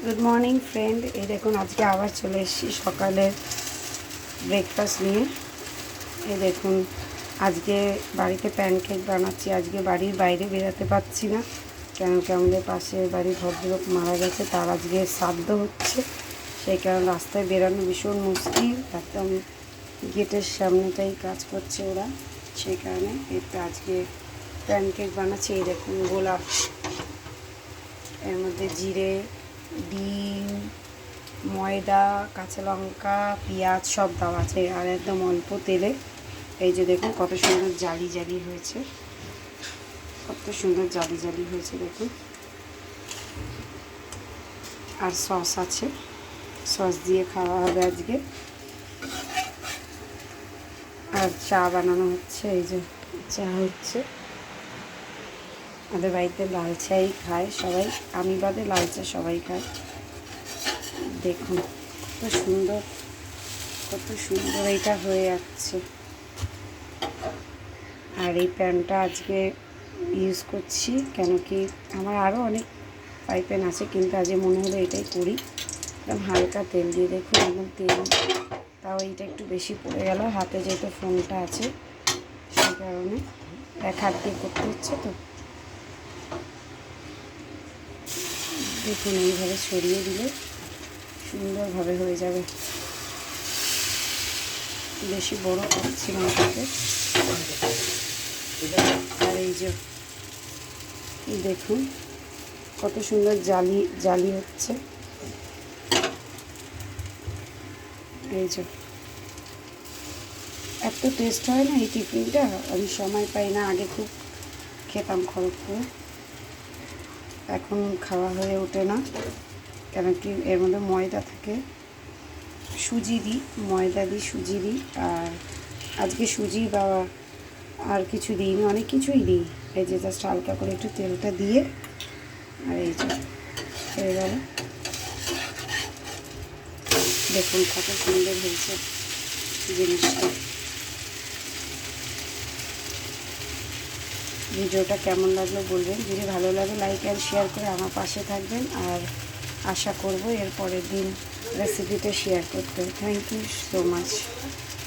Good morning friend. এই দেখুন আজকে আবার চলে এসেছি সকালের ব্রেকফাস্ট নিয়ে। এই দেখুন আজকে বাড়িতে প্যানকেক বানাচ্ছি। আজকে বাড়ির বাইরে বেরোতে পারছি না, কেন কি আমাদের পাশে বাড়ির ভদ্রলোক মারা গেছে, তার আজকে শ্রাদ্ধ হচ্ছে। সেই কারণে রাস্তায় বেরোনো ভীষণ মুশকিল, একদম গেটের সামনেটাই কাজ করছে ওরা। সেই কারণে একটু আজকে প্যানকেক বানাচ্ছি। এই দেখুন গোলাপ, এর মধ্যে জিরে, ডিম, ময়দা, কাঁচা লঙ্কা, পেঁয়াজ সব দেওয়া আছে, আর একদম অল্প তেলে। এই যে দেখুন কত সুন্দর জালি জালি হয়েছে, কত সুন্দর জালি জালি হয়েছে দেখুন। আর সস আছে, সস দিয়ে খাওয়া হবে আজকে। আর চা বানানো হচ্ছে, এই যে চা হচ্ছে। আমাদের বাড়িতে লাল চাই খায় সবাই, আমি বাদে লাল চা সবাই খায়। দেখুন কত সুন্দর, কত সুন্দর এটা হয়ে যাচ্ছে। আর এই প্যানটা আজকে ইউজ করছি, কেন কি আমার আরও অনেক ফ্রাই প্যান আছে, কিন্তু আজকে মনে হলো এটাই করি। একদম হালকা তেল দিয়ে, দেখুন একদম তেল, তাও এইটা একটু বেশি পড়ে গেল। হাতে যেহেতু ফোনটা আছে সেই কারণে এক হাত দিয়ে করতে হচ্ছে। তো দেখুন এইভাবে সরিয়ে দিলে সুন্দরভাবে হয়ে যাবে। বেশি বড় করছি না এটাকে। আর এই যে দেখুন কত সুন্দর জালি জালি হচ্ছে। এই যে এত টেস্ট হয় না এই টিফিনটা, আমি সময় পাই না। আগে খুব খেতাম খড়গপুর, এখন খাওয়া হয়ে ওঠে না, কেন কি এর মধ্যে ময়দা থাকে। সুজি দিই, ময়দা দিই, সুজি দিই, আর আজকে সুজি বা আর কিছু দিইনি, অনেক কিছুই দিই। এই যে জাস্ট হালকা করে একটু তেলটা দিয়ে, আর এই যে হয়ে গেল। দেখুন কত সুন্দর হয়েছে জিনিসটা। ভিডিওটা কেমন লাগলো বলবেন, যদি ভালো লাগে লাইক অ্যান্ড শেয়ার করে আমার পাশে থাকবেন। আর আশা করব এর পরের দিন রেসিপিটা শেয়ার করতে। Thank you so much.